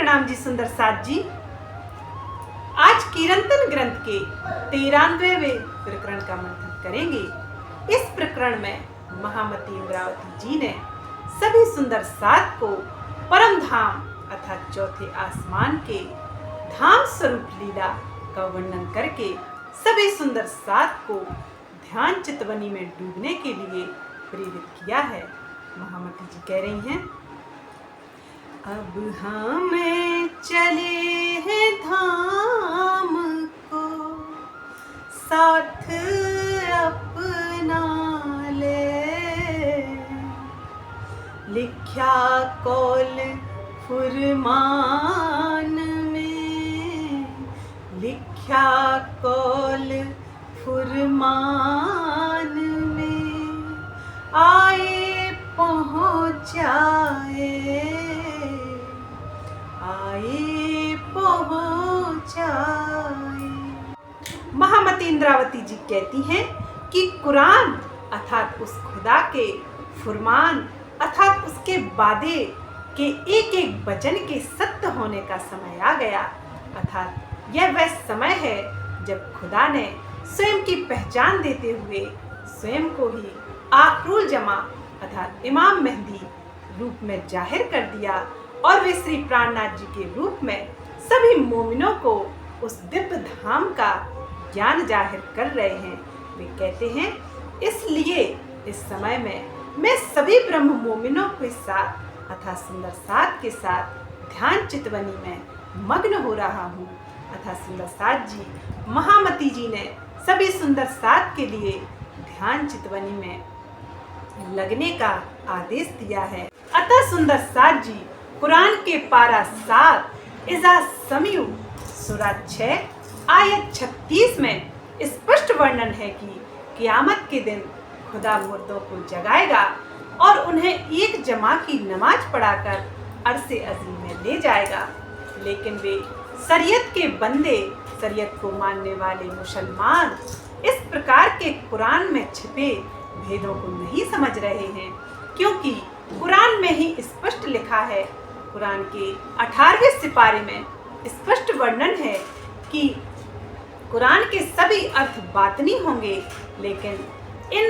प्रणाम जी सुंदर साथ जी। आज कीर्तन ग्रंथ के 13वें प्रकरण का मंथन करेंगे। इस प्रकरण में महामती इंद्रावती जी ने सभी सुंदर सात को परम धाम अर्थात चौथे आसमान के धाम स्वरूप लीला का वर्णन करके सभी सुंदर सात को ध्यान चितवनी में डूबने के लिए प्रेरित किया है। महामती जी कह रही हैं, अब हम चले हैं धाम को साथ अपना ले, लिख्या कौल फुरमान में, लिख्या कौल फुरमान में, आए पहुँचाए, आए पहुँचाए। महामती इंद्रावती जी कहती हैं कि कुरान अर्थात उस खुदा के फुरमान अर्थात उसके वादे के एक एक वचन के सत्य होने का समय आ गया। अर्थात यह वह समय है जब खुदा ने स्वयं की पहचान देते हुए स्वयं को ही आखरुल जमा अर्थात इमाम मेहदी रूप में जाहिर कर दिया और वे श्री प्राणनाथ जी के रूप में सभी मोमिनों को उस दिव्य धाम का ज्ञान जाहिर कर रहे हैं। वे कहते हैं, इसलिए इस समय में मैं सभी ब्रह्म मोमिनों के साथ अर्थात सुंदर सात के साथ ध्यान चितवनी में मग्न हो रहा हूँ। अर्थात सुंदर सात जी महामती जी ने सभी सुंदर सात के लिए ध्यान चितवनी में लगने का आदेश दिया है। अतः सुंदर सात जी कुरान के पारा 7 इज़ा समिउ सूरा 6 आयत 36 में स्पष्ट वर्णन है कि क़यामत के दिन खुदा मुर्दों को जगाएगा और उन्हें एक जमा की नमाज पढ़ाकर अर्श-ए अज़ीम में ले जाएगा। लेकिन वे शरीयत के बंदे, शरीयत को मानने वाले मुसलमान इस प्रकार के कुरान में छिपे भेदों को नहीं समझ रहे हैं, क्योंकि कुरान में ही स्पष्ट लिखा है, कुरान के 18वें सिपारे में स्पष्ट वर्णन है कि कुरान के सभी अर्थ बातनी होंगे, लेकिन इन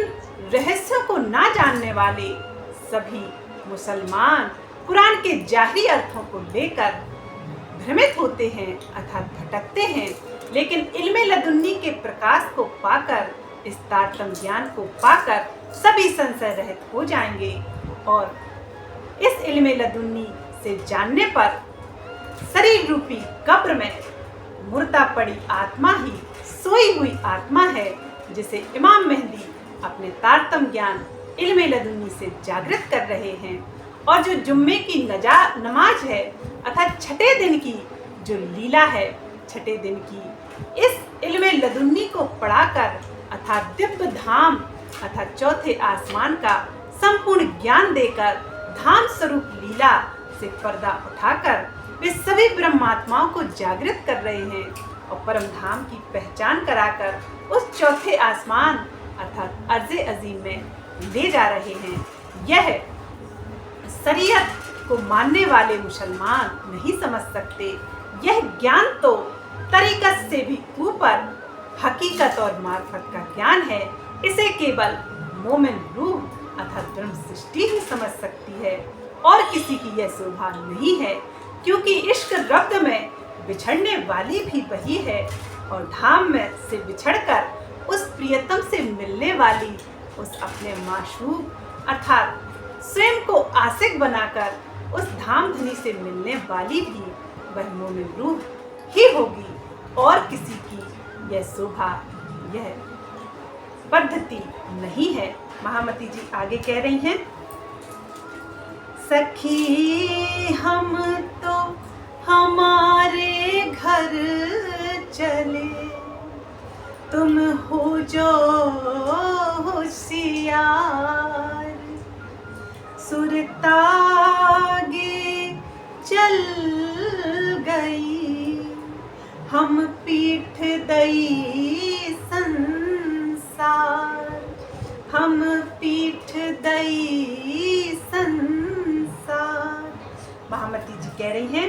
रहस्यों को ना जानने वाले सभी मुसलमान कुरान के जाहिरी अर्थों को लेकर भ्रमित होते हैं अर्थात भटकते हैं। लेकिन इल्मे लदुन्नी के प्रकाश को पाकर, इस तारतम ज्ञान को पाकर सभी संशय रहित हो जाएंगे और इस इल्मे लदुन्नी से जानने पर शरीर रूपी कब्र में मुर्दा पड़ी आत्मा ही सोई हुई आत्मा है, जिसे इमाम मेहदी अपने तारतम ज्ञान इल्मे लदुन्नी से जागृत कर रहे हैं। और जो जुम्मे की नमाज है अर्थात छठे दिन की जो लीला है, छठे दिन की इस इल्मे लदुन्नी को पढ़ाकर अर्थात दिव्य धाम अर्थात चौथे आसमान का संपूर्ण ज्ञान देकर धाम स्वरूप लीला से पर्दा उठाकर वे सभी ब्रह्मात्माओं को जागृत कर रहे हैं और परम धाम की पहचान कराकर उस चौथे आसमान अर्थात अर्ज़े अज़ीम में ले जा रहे हैं। यह शरीयत को मानने वाले मुसलमान नहीं समझ सकते। यह ज्ञान तो तरीकत से भी ऊपर हकीकत और मार्फत का ज्ञान है। इसे केवल मोमिन रूह अर्थात ब्रह्म सृष्टि ही समझ सकती है और किसी की यह शोभा नहीं है, क्योंकि इश्क रब्द में बिछड़ने वाली भी वही है और धाम में से बिछड़कर उस प्रियतम से मिलने वाली उस अपने माशूक अर्थात स्वयं को आशिक बनाकर उस धाम धनी से मिलने वाली भी वह मोमिन रूह ही होगी और किसी की यह शोभा यह पद्धति नहीं है। महामती जी आगे कह रही हैं, सखी हम तो हमारे घर चले, तुम हो जो होशियार, सुरतागे चल गई, हम पीठ दई संसार, हम पीठ दई संसार। महामती जी कह रही हैं,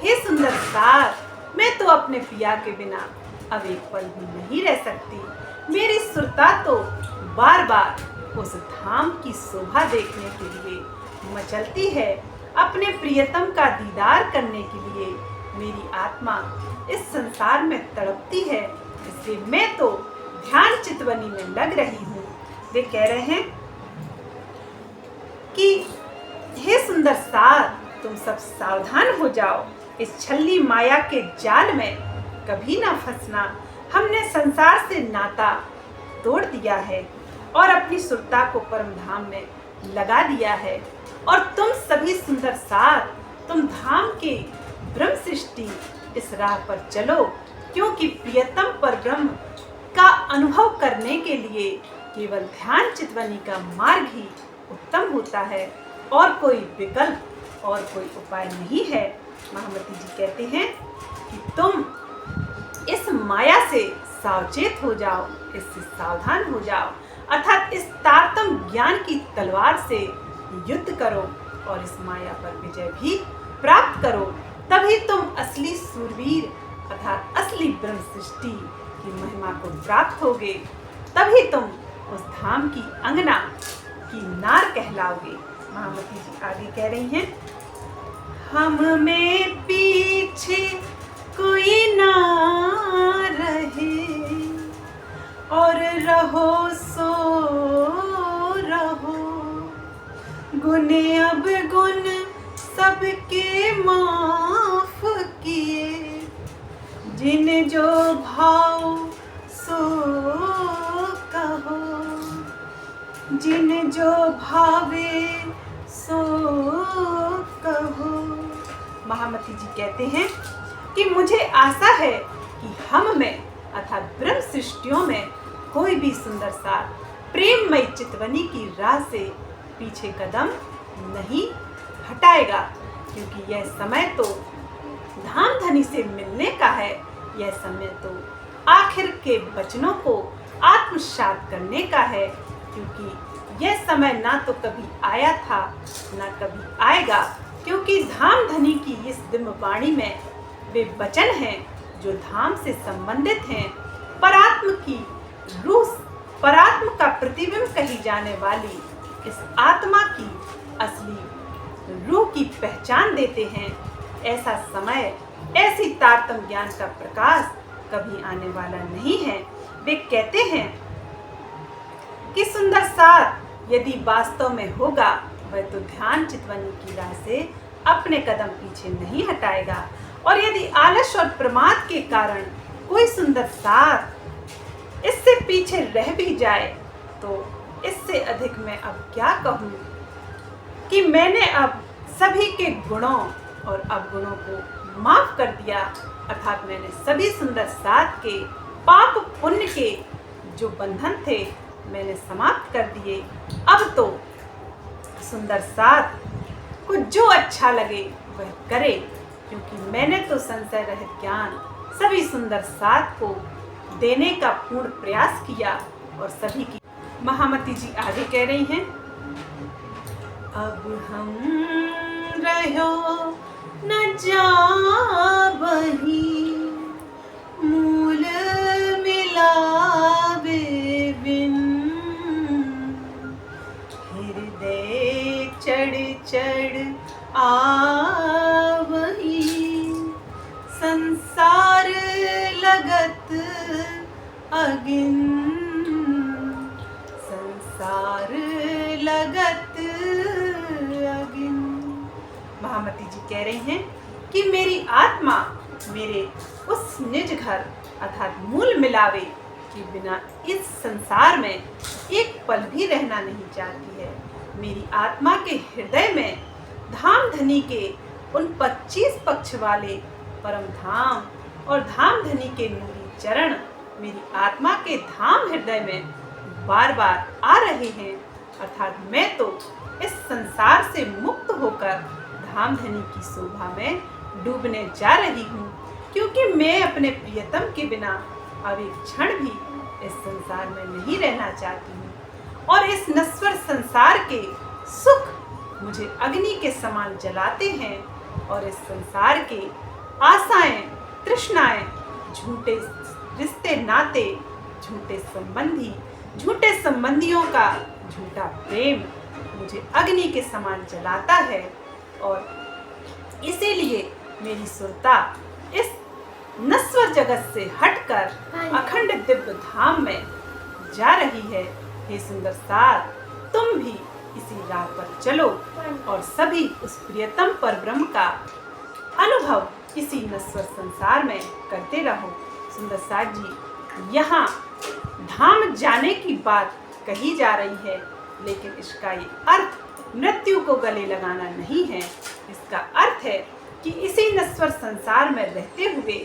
हे सुंदर सार, मैं तो अपने पिया के बिना अब एक पल भी नहीं रह सकती। मेरी सुरता तो बार बार उस धाम की शोभा देखने के लिए मचलती है। अपने प्रियतम का दीदार करने के लिए मेरी आत्मा इस संसार में तड़पती है। इसलिए मैं तो ध्यान चितवनी में लग रही हूँ। वे कह रहे हैं कि हे सुंदर सार, तुम सब सावधान हो जाओ, इस छल्ली माया के जाल में कभी ना फंसना। हमने संसार से नाता तोड़ दिया है और अपनी सुरता को परम धाम में लगा दिया है। और तुम सभी सुंदर सार, तुम धाम के ब्रह्म सृष्टि इस राह पर चलो, क्योंकि प्रियतम पर ब्रह्म का अनुभव करने के लिए केवल ध्यान चितवनी का मार्ग ही उत्तम होता है और कोई विकल्प और कोई उपाय नहीं है। महामती जी कहते हैं कि तुम इस माया से सावचेत हो जाओ, इससे सावधान हो जाओ, अर्थात इस तारतम्य ज्ञान की तलवार से युद्ध करो और इस माया पर विजय भी प्राप्त करो। तभी तुम असली सूरवीर अर्थात असली ब्रह्म सृष्टि की महिमा को प्राप्त होगे। तभी तुम उस धाम की अंगना की नार कहलाओगे। महामती जी आगे कह रही हैं, हम में पीछे कोई ना रहे और रहो सो रहो, गुने अब गुण सबके माफ किए, जिन जो भाव सो कहो, जिन जो भावे सो कहो। महामती जी कहते हैं कि मुझे आशा है कि हम में अर्थात ब्रह्म सृष्टियों में कोई भी सुंदर सार प्रेममय चितवनी की राह से पीछे कदम नहीं हटाएगा, क्योंकि यह समय तो धाम धनी से मिलने का है। यह समय तो आखिर के वचनों को आत्मसात करने का है, क्योंकि यह समय ना तो कभी आया था ना कभी आएगा। क्योंकि धाम धनी की इस दिव्य वाणी में वे वचन हैं जो धाम से संबंधित हैं। परात्म की रूह, परात्म का प्रतिबिंब कही जाने वाली इस आत्मा की असली रूह की पहचान देते हैं। ऐसा समय, ऐसी तारतम्य ज्ञान का प्रकाश कभी आने वाला नहीं है। वे कहते हैं कि सुंदर सार यदि वास्तव में होगा, वह तो ध्यान चितवनी की राह से अपने कदम पीछे नहीं हटाएगा। और यदि आलस और प्रमाद के कारण कोई सुंदर सार इससे पीछे रह भी जाए, तो इससे अधिक मैं अब क्या कहूँ कि मैंने अब सभी के गुणों और अवगुणों को माफ कर दिया। अर्थात मैंने सभी सुंदर सार के पाप पुण्य के जो बंधन थे मैंने समाप्त कर दिए। अब तो सुंदर सार को जो अच्छा लगे वह करे, क्योंकि मैंने तो संशय रहित ज्ञान सभी सुंदर सार को देने का पूर्ण प्रयास किया और सभी की। महामती जी आगे कह रही हैं, अब हम रहो न जाबही, मूल मिलावे बिन, हृदय चढ़ चढ़ आवही, संसार लगत अगिन, संसार लगत अगिन। महामती जी कह रही हैं कि मेरी आत्मा मेरे उस निज घर अर्थात मूल मिलावे के बिना इस संसार में एक पल भी रहना नहीं चाहती है। मेरी आत्मा के हृदय में धाम धनी के उन 25 पक्ष वाले परम धाम और धाम धनी के नूरी चरण मेरी आत्मा के धाम हृदय में बार बार आ रहे हैं। अर्थात मैं तो इस संसार से मुक्त होकर धाम धनी की शोभा में डूबने जा रही हूँ, क्योंकि मैं अपने प्रियतम के बिना अब एक क्षण भी इस संसार में नहीं रहना चाहती हूँ। और इस नश्वर संसार के सुख मुझे अग्नि के समान जलाते हैं और इस संसार के आशाएं, तृष्णाएं, झूठे रिश्ते नाते, झूठे संबंधियों का झूठा प्रेम मुझे अग्नि के समान जलाता है और इसीलिए मेरी सुरता इस नश्वर जगत से हटकर अखंड दिव्य धाम में जा रही है। हे सुंदर सार, तुम भी इसी राह पर चलो और सभी उस प्रियतम परब्रह्म का अनुभव इसी नश्वर संसार में करते रहो। सुंदर सार जी, यहाँ धाम जाने की बात कही जा रही है, लेकिन इसका ये अर्थ मृत्यु को गले लगाना नहीं है। इसका अर्थ है कि इसी नश्वर संसार में रहते हुए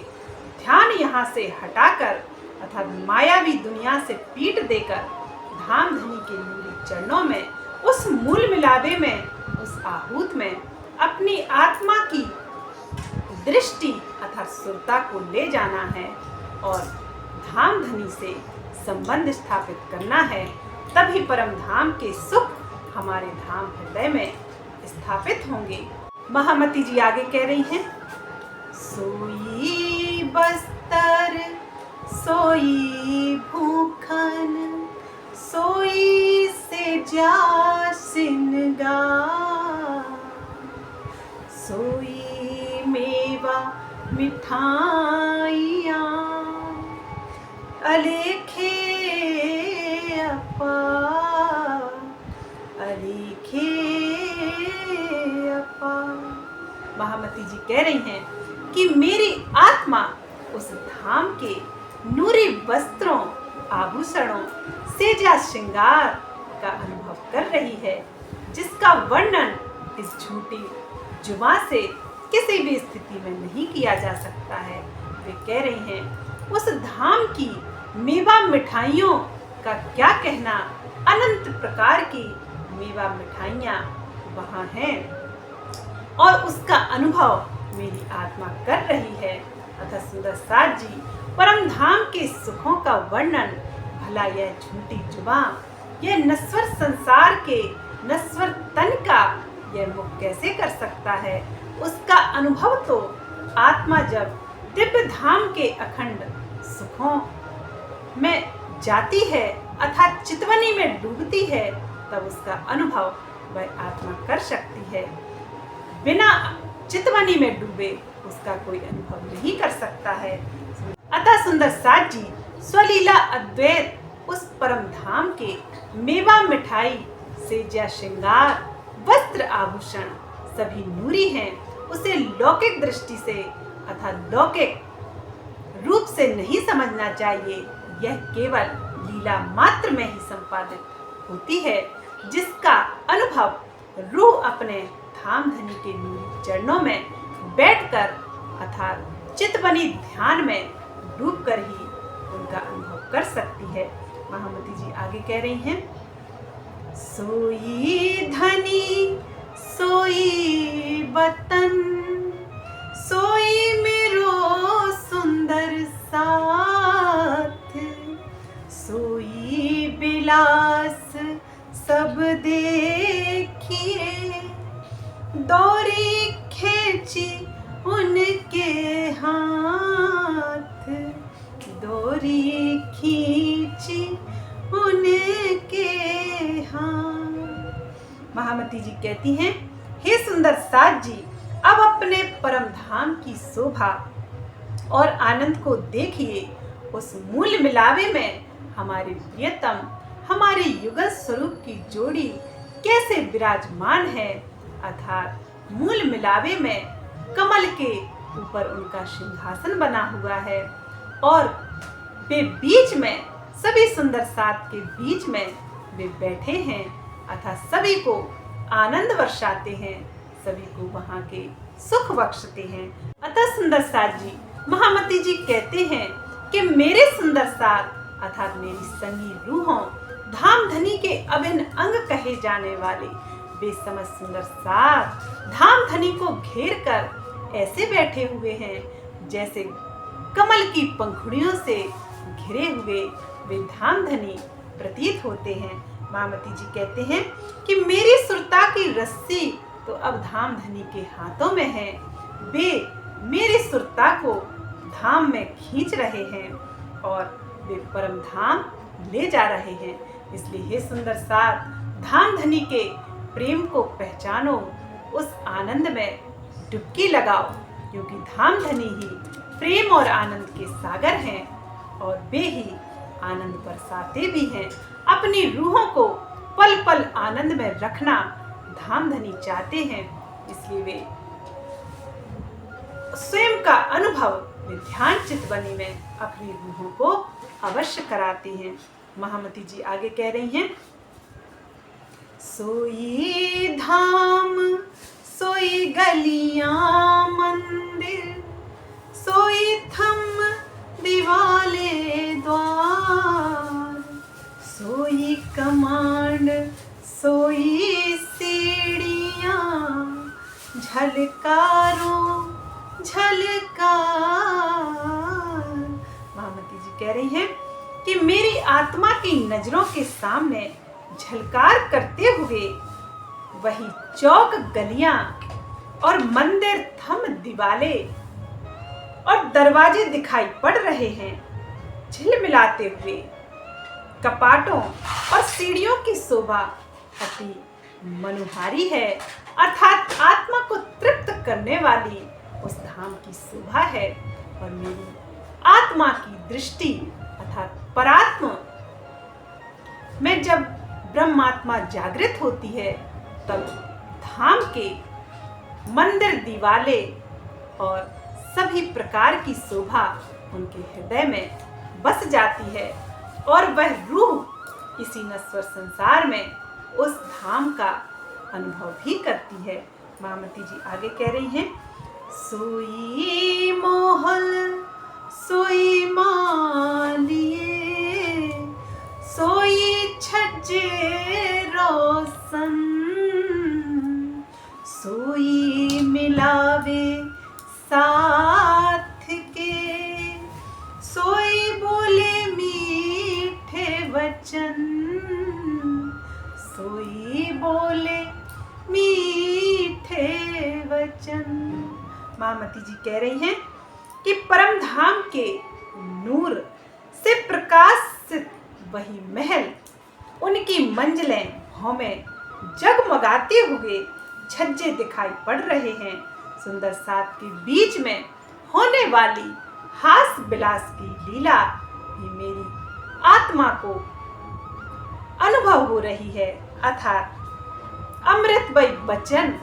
ध्यान यहाँ से हटाकर अर्थात मायावी दुनिया से पीठ देकर धाम धनी के नूरी चरणों में, उस मूल मिलावे में, उस आहूत में अपनी आत्मा की दृष्टि अर्थात सुरता को ले जाना है और धाम धनी से संबंध स्थापित करना है। तभी परम धाम के सुख हमारे धाम हृदय में स्थापित होंगे। महामती जी आगे कह रही हैं, सोई बस्तर सोई भूखन, सोई से जा सिनगार, सोई मेवा मिठाइयाँ अलेखे अपार, अलेखे अपार। महामती जी कह रही हैं कि मेरी आत्मा उस धाम के नूरी वस्त्रों, आभूषणों, सेजा श्रृंगार का अनुभव कर रही है, जिसका वर्णन इस झूठी जुबान से किसी भी स्थिति में नहीं किया जा सकता है। वे कह रही हैं, उस धाम की मेवा मिठाइयों का क्या कहना, अनंत प्रकार की मेवा मिठाइयाँ वहाँ हैं और उसका अनुभव मेरी आत्मा कर रही है। अतः सुंदर सार जी, परम धाम के सुखों का वर्णन भला यह झूठी जुबान, यह नश्वर संसार के नश्वर तन का यह मुख कैसे कर सकता है। उसका अनुभव तो आत्मा जब दिव्य धाम के अखंड सुखों में जाती है अर्थात चितवनी में डूबती है, तब उसका अनुभव वह आत्मा कर सकती है। बिना चितवनी में डूबे उसका कोई अनुभव नहीं कर सकता है। अतः सुंदर सार जी, स्वलीला अद्वैत उस परम धाम के मेवा मिठाई, सेजा श्रृंगार, वस्त्र आभूषण सभी नूरी हैं। उसे लौकिक दृष्टि से अर्थात लौकिक रूप से नहीं समझना चाहिए। यह केवल लीला मात्र में ही संपादित होती है, जिसका अनुभव रूह अपने धाम धनी के नूरी चरणों में बैठकर अर्थात चितवनी ध्यान में डूबकर ही उनका अनुभव कर सकती है। महामती जी आगे कह रही हैं, सोई धनी सोई वतन, सोई मेरो सुंदर साथ, सोई बिलास सब देखिए, दौरी खींची उनके हाथ, दौरी खींची उनके हाथ। महामती जी कहती हैं, हे सुंदर सार जी, अब अपने परम धाम की शोभा और आनंद को देखिए। उस मूल मिलावे में हमारे प्रियतम, हमारे युगल स्वरूप की जोड़ी कैसे विराजमान है। अर्थात मूल मिलावे में कमल के ऊपर उनका सिंहासन बना हुआ है और वे बीच में, सभी सुंदर साथ के बीच में वे बैठे हैं अर्थात सभी को आनंद वर्षाते हैं, सभी को वहाँ के सुख बख्शते हैं। अतः सुंदर साथ जी, महामती जी कहते हैं कि मेरे सुंदर साथ अर्थात मेरी संगी रूहों, धाम धनी के अभिन्न अंग कहे जाने वाले बेसमझ सुंदर साथ धाम धनी को घेर कर ऐसे बैठे हुए हैं जैसे कमल की पंखुड़ियों से घिरे हुए वे धाम धनी प्रतीत होते हैं। महामती जी कहते हैं कि मेरी सुरता की रस्सी तो अब धाम धनी के हाथों में है। वे मेरी सुरता को धाम में खींच रहे हैं और वे परम धाम ले जा रहे हैं। इसलिए हे सुंदर साथ, धाम धनी के प्रेम को पहचानो, उस आनंद में डुबकी लगाओ, क्योंकि धाम धनी ही प्रेम और आनंद के सागर हैं और वे ही आनंद बरसाते भी हैं। अपनी रूहों को पल पल आनंद में रखना धाम धनी चाहते हैं, इसलिए वे स्वयं का अनुभव वे ध्यान चितवनी में अपनी रूहों को अवश्य कराती हैं। महामती जी आगे कह रही हैं, सोई धाम सोई गलियां मंदिर, सोई थम दीवाले द्वार, सोई कमांड सोई सीढ़ियां, झलकारों झलकार। महामती जी कह रही हैं कि मेरी आत्मा की नजरों के सामने झलकार करते हुए वही चौक गलियां और मंदिर थम दीवाले और दरवाजे दिखाई पड़ रहे हैं। झिलमिलाते हुए कपाटों और सीढ़ियों की शोभा अति मनोहारी है, अर्थात आत्मा को तृप्त करने वाली उस धाम की शोभा है। और मेरी आत्मा की दृष्टि अर्थात परात्मा में जब ब्रह्मात्मा जागृत होती है, तब धाम के मंदिर दीवाले और सभी प्रकार की शोभा उनके हृदय में बस जाती है और वह रूह इसी नश्वर संसार में उस धाम का अनुभव भी करती है। महामती जी आगे कह रही हैं, सोई मोहल सोई मालिए, सोई छज्जे रोशन, सोई मिलावे साथ के, सोई बोले मीठे वचन, सोई बोले मीठे वचन। महामती जी कह रही हैं कि परम धाम के नूर से प्रकाशित वही महल, उनकी मंजिलें हमें जगमगाते हुए छज्जे दिखाई पड़ रहे हैं। सुंदर साथ के बीच में होने वाली हास विलास की लीला भी मेरी आत्मा को अनुभव हो रही है, अर्थात अमृतमय वचन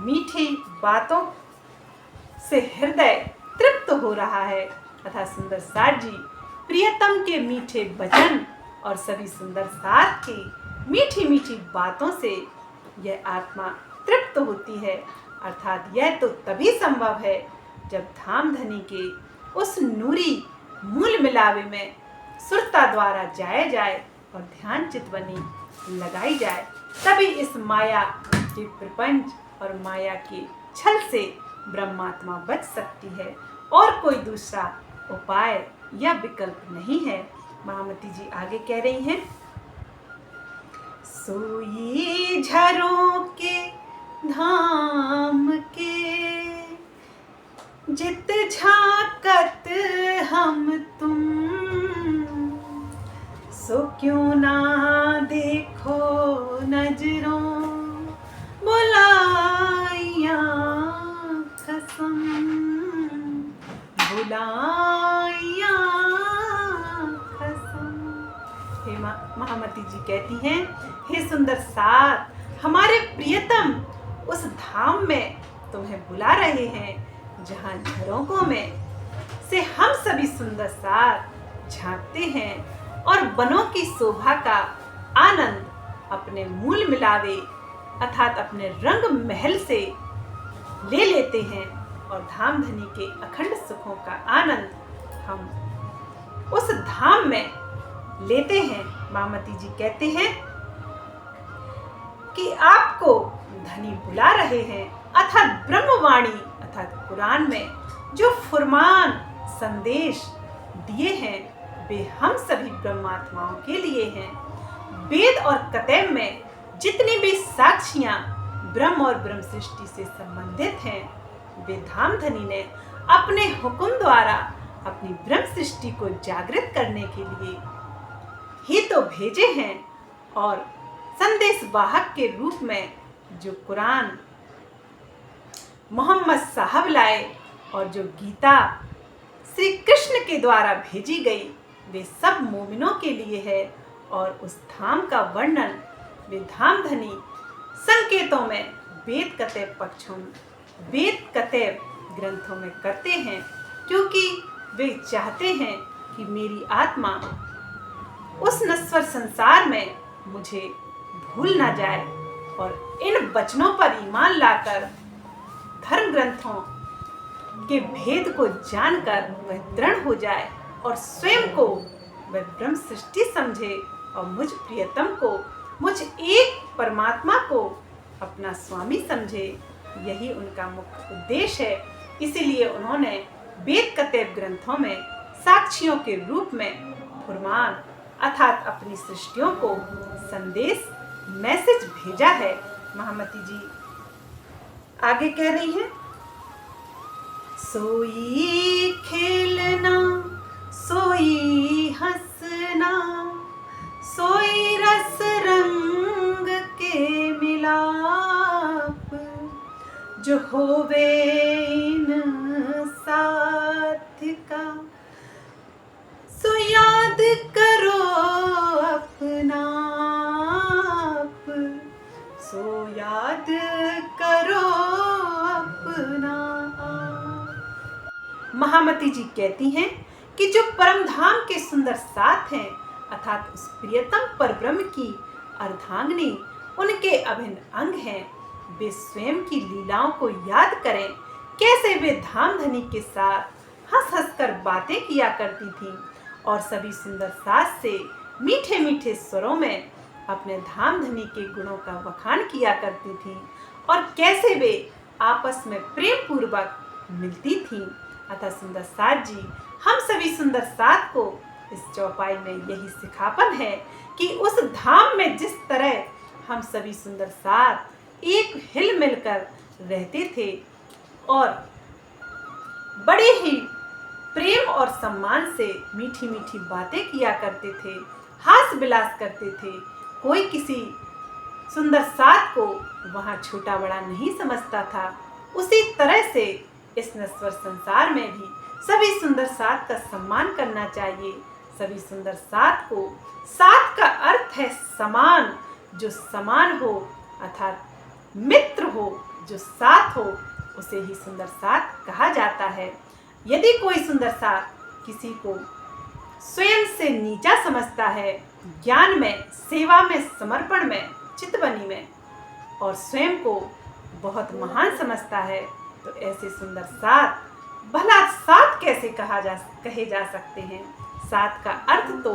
मीठी बातों से हृदय तृप्त हो रहा है। तथा सुंदर साथ जी प्रियतम के मीठे वचन और सभी सुंदर साथ की मीठी मीठी बातों से यह आत्मा तृप्त होती है, अर्थात यह तो तभी संभव है जब धाम धनी के उस नूरी मूल मिलावे में सुरता द्वारा जाया जाए और ध्यान चितवनी लगाई जाए, तभी इस माया के प्रपंच और माया के छल से ब्रह्मात्मा बच सकती है और कोई दूसरा उपाय या विकल्प नहीं है। महामती जी आगे कह रही हैं, सोई झरों के धाम के, जित झाकत हम तुम, सो क्यों ना देखो नजरों बुलाइया कसम, बुलाइया कसम। हे महामती जी कहती हैं, हे सुंदर साथ, हमारे प्रियतम उस धाम में तुम्हें बुला रहे हैं जहाँ झरोकों में से हम सभी सुंदर साथ झांकते हैं और वनों की शोभा का आनंद अपने मूल मिलावे अर्थात अपने रंग महल से ले लेते हैं और धाम धनी के अखंड सुखों का आनंद हम उस धाम में लेते हैं। महामती जी कहते हैं कि आपको धनी बुला रहे हैं, अर्थात ब्रह्मवाणी अर्थात कुरान में जो फुरमान संदेश दिए हैं वे हम सभी ब्रह्मात्माओं के लिए हैं। वेद और कतैब में जितनी भी साक्षियां ब्रह्म और ब्रह्म सृष्टि से संबंधित हैं वे धामधनी ने अपने हुक्म द्वारा अपनी ब्रह्म सृष्टि को जागृत करने के लिए ही तो भेजे हैं, और संदेश वाहक के रूप में जो कुरान मोहम्मद साहब लाए और जो गीता श्री कृष्ण के द्वारा भेजी गई, वे सब मोमिनों के लिए है। और उस धाम का वर्णन वे धामधनी संकेतों में वेद कतैव पक्षों, वेद कतैव ग्रंथों में करते हैं, क्योंकि वे चाहते हैं कि मेरी आत्मा उस नश्वर संसार में मुझे भूल ना जाए और इन वचनों पर ईमान लाकर धर्म ग्रंथों के भेद को जानकर वह दृढ़ हो जाए और स्वयं को वह ब्रह्म सृष्टि समझे और मुझ प्रियतम को, मुझ एक परमात्मा को अपना स्वामी समझे। यही उनका मुख्य उद्देश्य है। इसीलिए उन्होंने वेद कतैव ग्रंथों में साक्षियों के रूप में फुरमान अर्थात अपनी सृष्टियों को संदेश मैसेज भेजा है। महामती जी आगे कह रही हैं, सोई खेलना सोई हंसना सोई रस रंग के मिलाप, जो होवे इन साथ का सो याद करो अपना आप, सो याद करो अपना आप। महामती जी कहती हैं कि जो परम धाम के सुंदर साथ हैं अर्थात उस प्रियतम परब्रह्म की अर्धांगिनी उनके अभिन्न अंग हैं, वे स्वयं की लीलाओं को याद करें, कैसे वे धामधनी के साथ हंस हंस कर बातें किया करती थीं और सभी सुंदर साथ से मीठे मीठे स्वरों में अपने धामधनी के गुणों का बखान किया करती थीं और कैसे वे आपस में प्रेम पूर्वक मिलती थीं। अतः सुंदर साथ जी, हम सभी सुंदर साथ को इस चौपाई में यही सिखापन है कि उस धाम में जिस तरह हम सभी सुंदर साथ एक हिल मिलकर रहते थे और बड़े ही प्रेम और सम्मान से मीठी मीठी बातें किया करते थे, हास विलास करते थे, कोई किसी सुंदर साथ को वहाँ छोटा बड़ा नहीं समझता था, उसी तरह से इस नश्वर संसार में भी सभी सुंदर साथ का सम्मान करना चाहिए। सभी सुंदर साथ को, साथ का अर्थ है समान, जो समान हो अर्थात मित्र हो, जो साथ हो, उसे ही सुंदर साथ कहा जाता है। यदि कोई सुंदर साथ किसी को स्वयं से नीचा समझता है, ज्ञान में, सेवा में, समर्पण में, चितवनी में, और स्वयं को बहुत महान समझता है, तो ऐसे सुंदर साथ भला साथ कैसे कहे जा सकते हैं। साथ का अर्थ तो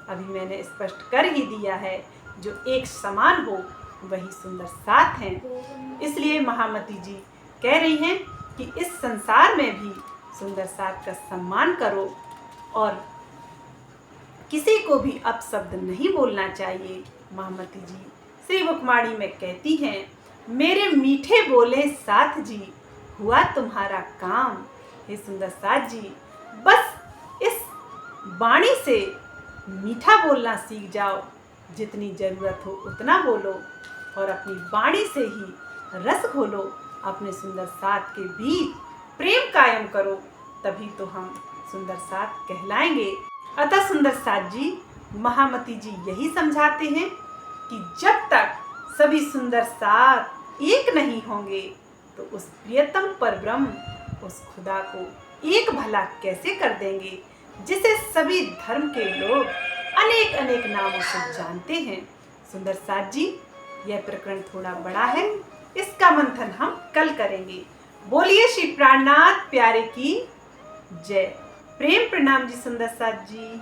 अभी मैंने स्पष्ट कर ही दिया है, जो एक समान हो वही सुंदर साथ हैं। इसलिए महामती जी कह रही हैं कि इस संसार में भी सुंदर साथ का सम्मान करो और किसी को भी अपशब्द नहीं बोलना चाहिए। महामती जी श्री मुखमाणी में कहती हैं, मेरे मीठे बोले साथ जी हुआ तुम्हारा काम। हे सुंदर साथ जी, बस इस वाणी से मीठा बोलना सीख जाओ, जितनी ज़रूरत हो उतना बोलो और अपनी वाणी से ही रस घोलो, अपने सुंदर साथ के बीच प्रेम कायम करो, तभी तो हम सुंदर साथ कहलाएंगे। अतः सुंदर साथ जी, महामती जी यही समझाते हैं कि जब तक सभी सुंदर साथ एक नहीं होंगे तो उस प्रियतम परब्रह्म, उस खुदा को एक भला कैसे कर देंगे, जिसे सभी धर्म के लोग अनेक अनेक नामों से जानते हैं। सुंदर साथ जी, यह प्रकरण थोड़ा बड़ा है, इसका मंथन हम कल करेंगे। बोलिए श्री प्राणनाथ प्यारे की जय। प्रेम प्रणाम जी सुंदर साथ जी।